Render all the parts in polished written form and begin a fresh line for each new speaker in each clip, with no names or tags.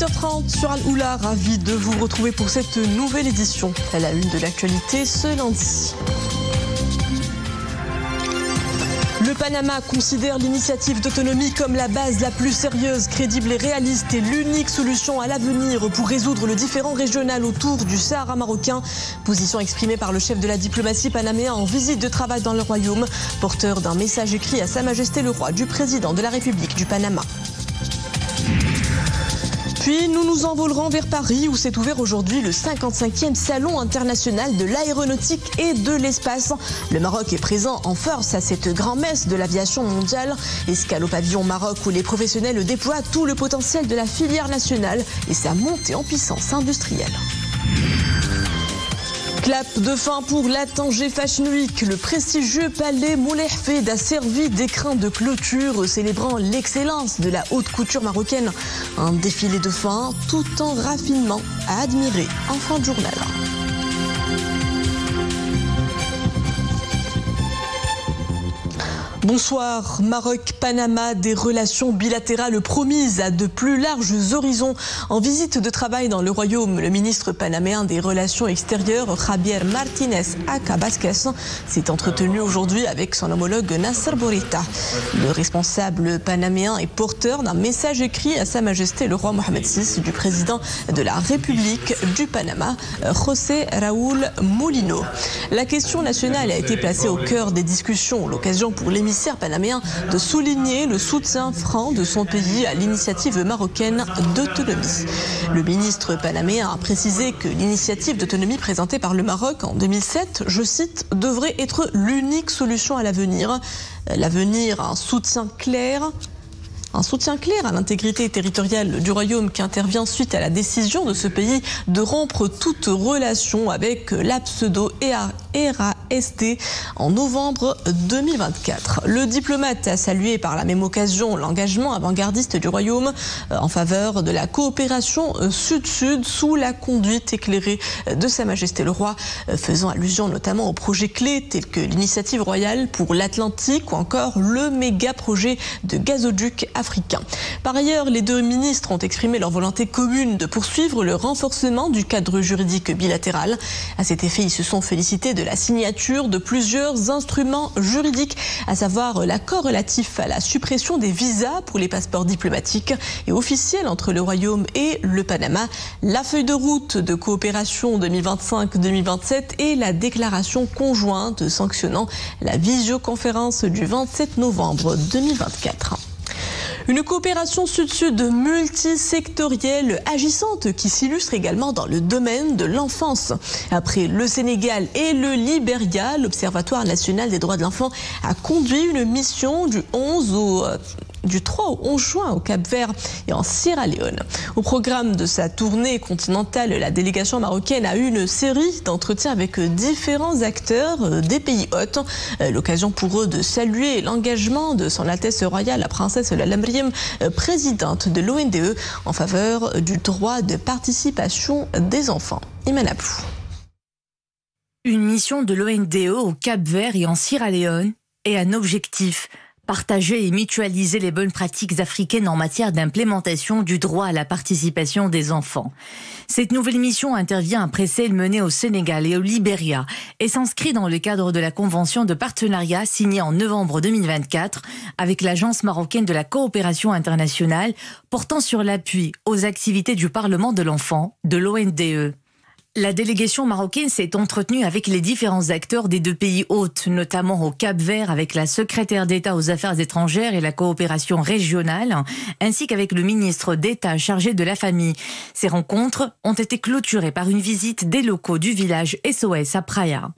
8h30 sur Al-Oula, ravi de vous retrouver pour cette nouvelle édition. À la une de l'actualité ce lundi. Le Panama considère l'initiative d'autonomie comme la base la plus sérieuse, crédible et réaliste et l'unique solution à l'avenir pour résoudre le différend régional autour du Sahara marocain. Position exprimée par le chef de la diplomatie panaméen en visite de travail dans le royaume, porteur d'un message écrit à Sa Majesté le Roi du président de la République du Panama. Puis nous nous envolerons vers Paris où s'est ouvert aujourd'hui le 55e Salon international de l'aéronautique et de l'espace. Le Maroc est présent en force à cette grand-messe de l'aviation mondiale. Escale au pavillon Maroc où les professionnels déploient tout le potentiel de la filière nationale et sa montée en puissance industrielle. Clap de fin pour la Tanger Fashion Week. Le prestigieux palais Moulay Hafid a servi d'écrin de clôture célébrant l'excellence de la haute couture marocaine. Un défilé de fin tout en raffinement à admirer en fin de journal. Bonsoir. Maroc-Panama, des relations bilatérales promises à de plus larges horizons. En visite de travail dans le royaume, le ministre panaméen des Relations extérieures, Javier Martínez Acabasquez, s'est entretenu aujourd'hui avec son homologue Nasser Bourita. Le responsable panaméen est porteur d'un message écrit à Sa Majesté le Roi Mohamed VI du président de la République du Panama, José Raúl Molino. La question nationale a été placée au cœur des discussions, l'occasion pour l'émission panaméen de souligner le soutien franc de son pays à l'initiative marocaine d'autonomie. Le ministre panaméen a précisé que l'initiative d'autonomie présentée par le Maroc en 2007, je cite, devrait être l'unique solution à l'avenir. L'avenir, un soutien clair à l'intégrité territoriale du royaume qui intervient suite à la décision de ce pays de rompre toute relation avec la pseudo-RAST en novembre 2024. Le diplomate a salué par la même occasion l'engagement avant-gardiste du royaume en faveur de la coopération sud-sud sous la conduite éclairée de Sa Majesté le Roi, faisant allusion notamment aux projets clés tels que l'initiative royale pour l'Atlantique ou encore le méga-projet de gazoduc africain. Par ailleurs, les deux ministres ont exprimé leur volonté commune de poursuivre le renforcement du cadre juridique bilatéral. À cet effet, ils se sont félicités de la signature de plusieurs instruments juridiques, à savoir l'accord relatif à la suppression des visas pour les passeports diplomatiques et officiels entre le Royaume et le Panama, la feuille de route de coopération 2025-2027 et la déclaration conjointe sanctionnant la visioconférence du 27 novembre 2024. Une coopération sud-sud multisectorielle agissante qui s'illustre également dans le domaine de l'enfance. Après le Sénégal et le Libéria, l'Observatoire national des droits de l'enfant a conduit une mission du 3 au 11 juin au Cap-Vert et en Sierra Leone. Au programme de sa tournée continentale, la délégation marocaine a eu une série d'entretiens avec différents acteurs des pays hôtes. L'occasion pour eux de saluer l'engagement de son Altesse royale, la princesse Lalla Meriem, présidente de l'ONDE, en faveur du droit de participation des enfants. Iman Abou.
Une mission de l'ONDE au Cap-Vert et en Sierra Leone est un objectif: partager et mutualiser les bonnes pratiques africaines en matière d'implémentation du droit à la participation des enfants. Cette nouvelle mission intervient après celle menée au Sénégal et au Libéria et s'inscrit dans le cadre de la convention de partenariat signée en novembre 2024 avec l'Agence marocaine de la coopération internationale portant sur l'appui aux activités du Parlement de l'enfant de l'ONDE. La délégation marocaine s'est entretenue avec les différents acteurs des deux pays hôtes, notamment au Cap-Vert avec la secrétaire d'État aux Affaires étrangères et la coopération régionale, ainsi qu'avec le ministre d'État chargé de la famille. Ces rencontres ont été clôturées par une visite des locaux du village SOS à Praia.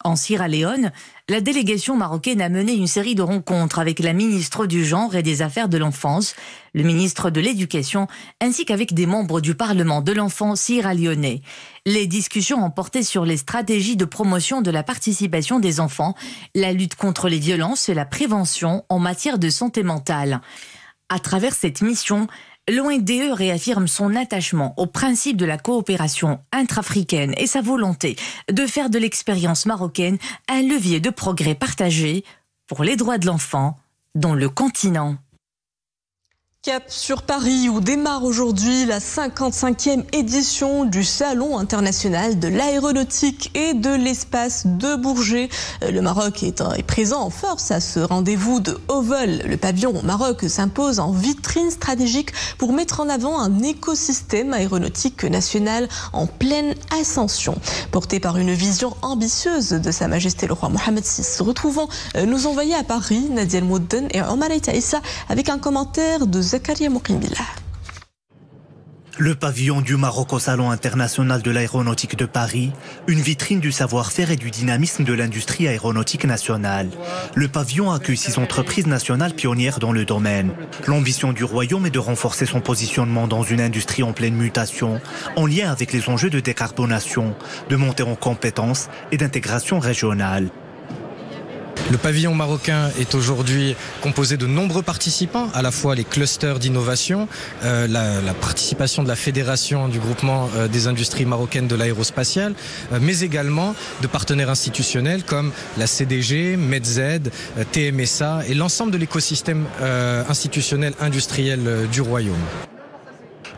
En Sierra Leone, la délégation marocaine a mené une série de rencontres avec la ministre du Genre et des Affaires de l'Enfance, le ministre de l'Éducation, ainsi qu'avec des membres du Parlement de l'enfant sierra-léonais. Les discussions ont porté sur les stratégies de promotion de la participation des enfants, la lutte contre les violences et la prévention en matière de santé mentale. À travers cette mission, l'ONDE réaffirme son attachement au principe de la coopération intra-africaine et sa volonté de faire de l'expérience marocaine un levier de progrès partagé pour les droits de l'enfant dans le continent.
Cap sur Paris où démarre aujourd'hui la 55e édition du Salon international de l'aéronautique et de l'espace de Bourget. Le Maroc est présent en force à ce rendez-vous de haut vol. Le pavillon Maroc s'impose en vitrine stratégique pour mettre en avant un écosystème aéronautique national en pleine ascension. Porté par une vision ambitieuse de Sa Majesté le roi Mohammed VI. Retrouvons nos envoyés à Paris, Nadia El-Moudden et Omar Issa, avec un commentaire de Zakaria Mouqimbillah.
Le pavillon du Maroc au Salon international de l'aéronautique de Paris, une vitrine du savoir-faire et du dynamisme de l'industrie aéronautique nationale. Le pavillon accueille 6 entreprises nationales pionnières dans le domaine. L'ambition du royaume est de renforcer son positionnement dans une industrie en pleine mutation, en lien avec les enjeux de décarbonation, de montée en compétences et d'intégration régionale.
Le pavillon marocain est aujourd'hui composé de nombreux participants, à la fois les clusters d'innovation, la participation de la fédération du groupement des industries marocaines de l'aérospatiale, mais également de partenaires institutionnels comme la CDG, Medz, TMSA et l'ensemble de l'écosystème institutionnel industriel du royaume.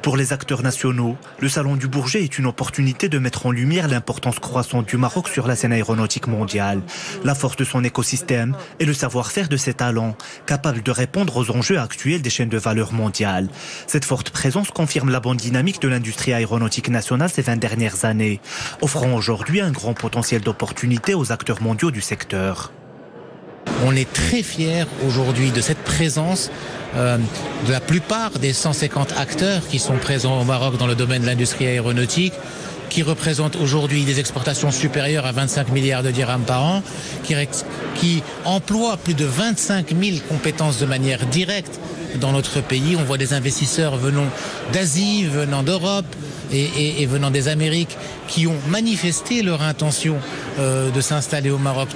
Pour les acteurs nationaux, le Salon du Bourget est une opportunité de mettre en lumière l'importance croissante du Maroc sur la scène aéronautique mondiale, la force de son écosystème et le savoir-faire de ses talents, capables de répondre aux enjeux actuels des chaînes de valeur mondiales. Cette forte présence confirme la bonne dynamique de l'industrie aéronautique nationale ces 20 dernières années, offrant aujourd'hui un grand potentiel d'opportunités aux acteurs mondiaux du secteur.
On est très fiers aujourd'hui de cette présence de la plupart des 150 acteurs qui sont présents au Maroc dans le domaine de l'industrie aéronautique, qui représentent aujourd'hui des exportations supérieures à 25 milliards de dirhams par an, qui emploient plus de 25 000 compétences de manière directe dans notre pays. On voit des investisseurs venant d'Asie, venant d'Europe et venant des Amériques qui ont manifesté leur intention de s'installer au Maroc.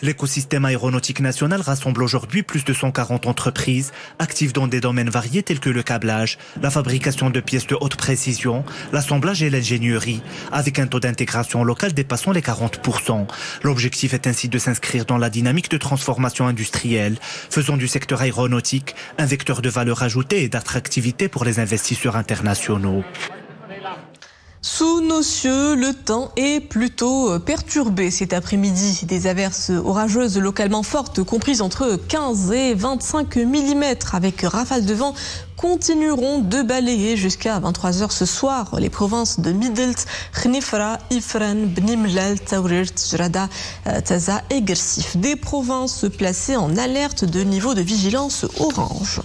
L'écosystème aéronautique national rassemble aujourd'hui plus de 140 entreprises actives dans des domaines variés tels que le câblage, la fabrication de pièces de haute précision, l'assemblage et l'ingénierie, avec un taux d'intégration locale dépassant les 40%. L'objectif est ainsi de s'inscrire dans la dynamique de transformation industrielle, faisant du secteur aéronautique un vecteur de valeur ajoutée et d'attractivité pour les investisseurs internationaux.
Sous nos cieux, le temps est plutôt perturbé cet après-midi. Des averses orageuses localement fortes, comprises entre 15 et 25 mm, avec rafales de vent, continueront de balayer jusqu'à 23h ce soir les provinces de Midelt, Khnifra, Ifran, Bni Mellal, Taourir, Tjrada, Taza et Gersif. Des provinces placées en alerte de niveau de vigilance orange.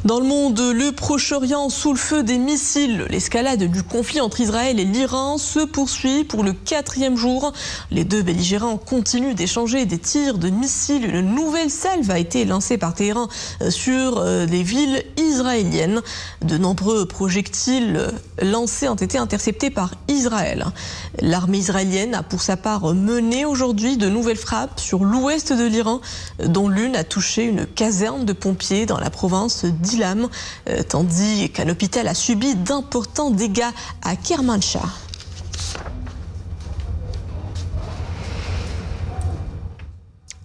Dans le monde, le Proche-Orient sous le feu des missiles. L'escalade du conflit entre Israël et l'Iran se poursuit pour le 4e jour. Les deux belligérants continuent d'échanger des tirs de missiles. Une nouvelle salve a été lancée par Téhéran sur les villes israéliennes. De nombreux projectiles lancés ont été interceptés par Israël. L'armée israélienne a pour sa part mené aujourd'hui de nouvelles frappes sur l'ouest de l'Iran, dont l'une a touché une caserne de pompiers dans la province d'Ilam, tandis qu'un hôpital a subi d'importants dégâts à Kermanshah.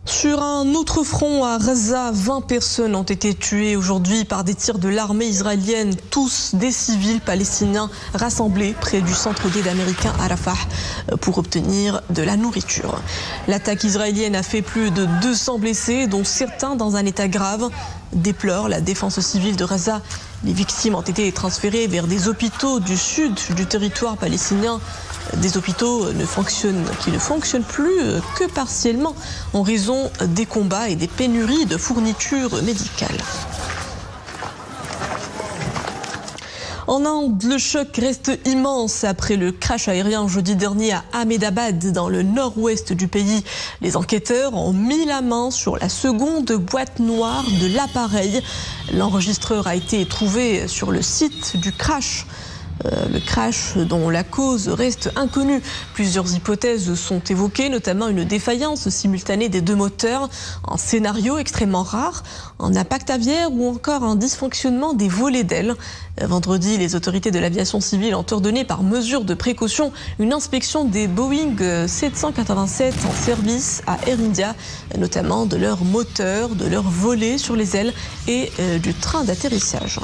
Sur un autre front à Gaza, 20 personnes ont été tuées aujourd'hui par des tirs de l'armée israélienne, tous des civils palestiniens rassemblés près du centre d'aide américain à Rafah pour obtenir de la nourriture. L'attaque israélienne a fait plus de 200 blessés, dont certains dans un état grave, déplore la défense civile de Gaza. Les victimes ont été transférées vers des hôpitaux du sud du territoire palestinien. Des hôpitaux qui ne fonctionnent plus que partiellement en raison des combats et des pénuries de fournitures médicales. En Inde, le choc reste immense après le crash aérien jeudi dernier à Ahmedabad, dans le nord-ouest du pays. Les enquêteurs ont mis la main sur la seconde boîte noire de l'appareil. L'enregistreur a été trouvé sur le site du crash. Le crash dont la cause reste inconnue. Plusieurs hypothèses sont évoquées, notamment une défaillance simultanée des deux moteurs, un scénario extrêmement rare, un impact aviaire ou encore un dysfonctionnement des volets d'ailes. Vendredi, les autorités de l'aviation civile ont ordonné par mesure de précaution une inspection des Boeing 787 en service à Air India, notamment de leurs moteurs, de leurs volets sur les ailes et du train d'atterrissage.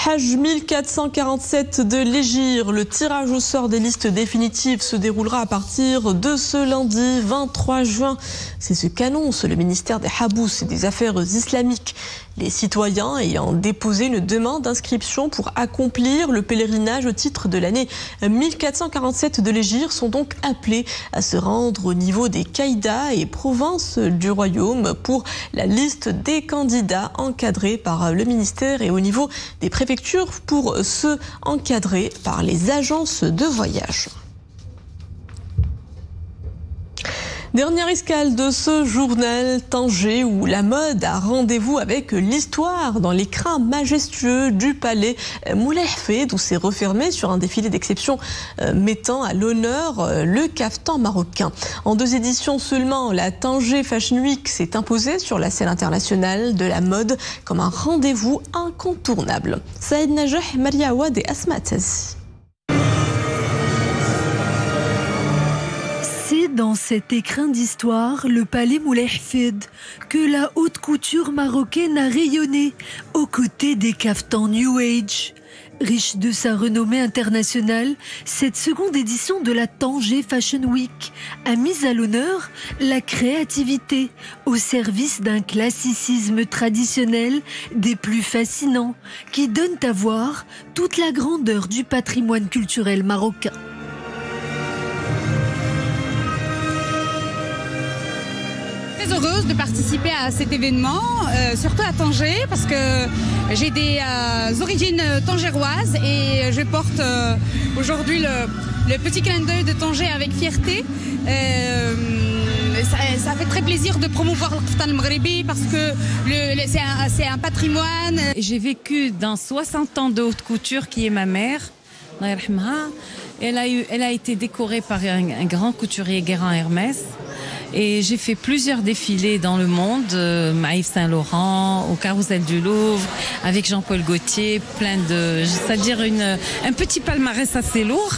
Hajj 1447 de l'Hégire. Le tirage au sort des listes définitives se déroulera à partir de ce lundi 23 juin. C'est ce qu'annonce le ministère des Habous et des Affaires islamiques. Les citoyens ayant déposé une demande d'inscription pour accomplir le pèlerinage au titre de l'année 1447 de l'Hégire sont donc appelés à se rendre au niveau des caïdas et provinces du royaume pour la liste des candidats encadrés par le ministère et au niveau des préfectures pour ceux encadrés par les agences de voyage. Dernière escale de ce journal, Tanger, où la mode a rendez-vous avec l'histoire dans l'écrin majestueux du palais Moulay Hafed, où c'est refermé sur un défilé d'exception mettant à l'honneur le caftan marocain. En 2 éditions seulement, la Tanger Fashion Week s'est imposée sur la scène internationale de la mode comme un rendez-vous incontournable. Saïd Najah, Maria Awad et Asma Tazi.
Dans cet écrin d'histoire, le palais Moulay Hafed, que la haute couture marocaine a rayonné aux côtés des caftans New Age. Riche de sa renommée internationale, cette seconde édition de la Tanger Fashion Week a mis à l'honneur la créativité au service d'un classicisme traditionnel des plus fascinants qui donnent à voir toute la grandeur du patrimoine culturel marocain.
Très heureuse de participer à cet événement, surtout à Tanger, parce que j'ai des origines tangéroises et je porte aujourd'hui le petit clin d'œil de Tanger avec fierté. Ça fait très plaisir de promouvoir le kaftan al-Maghribi parce que c'est un patrimoine.
J'ai vécu dans 60 ans de haute couture qui est ma mère. Elle a été décorée par un grand couturier Guérin Hermès. Et j'ai fait plusieurs défilés dans le monde, à Yves Saint Laurent, au Carrousel du Louvre, avec Jean-Paul Gaultier, c'est-à-dire un petit palmarès assez lourd.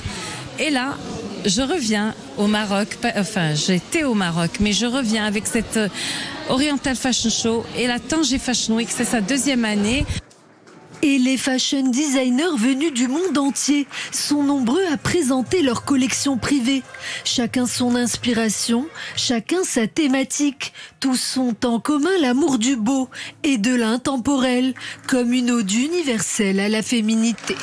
Et là, je reviens au Maroc, j'étais au Maroc, mais je reviens avec cette Oriental Fashion Show et la Tanger Fashion Week, c'est sa 2e année.
Et les fashion designers venus du monde entier sont nombreux à présenter leurs collections privées. Chacun son inspiration, chacun sa thématique. Tous ont en commun l'amour du beau et de l'intemporel, comme une ode universelle à la féminité.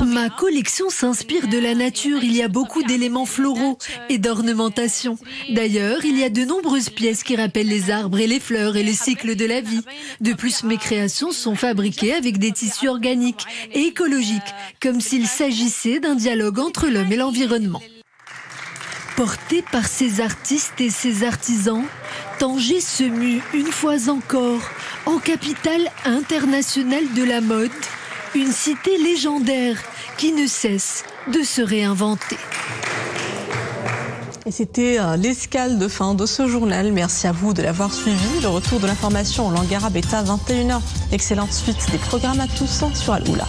Ma collection s'inspire de la nature. Il y a beaucoup d'éléments floraux et d'ornementation. D'ailleurs, il y a de nombreuses pièces qui rappellent les arbres et les fleurs et les cycles de la vie. De plus, mes créations sont fabriquées avec des tissus organiques et écologiques, comme s'il s'agissait d'un dialogue entre l'homme et l'environnement. Porté par ces artistes et ces artisans, Tanger se mue une fois encore en capitale internationale de la mode, une cité légendaire qui ne cesse de se réinventer.
Et c'était l'escale de fin de ce journal. Merci à vous de l'avoir suivi. Le retour de l'information en langue arabe est à 21h. Excellente suite des programmes à tous sur Al-Oula.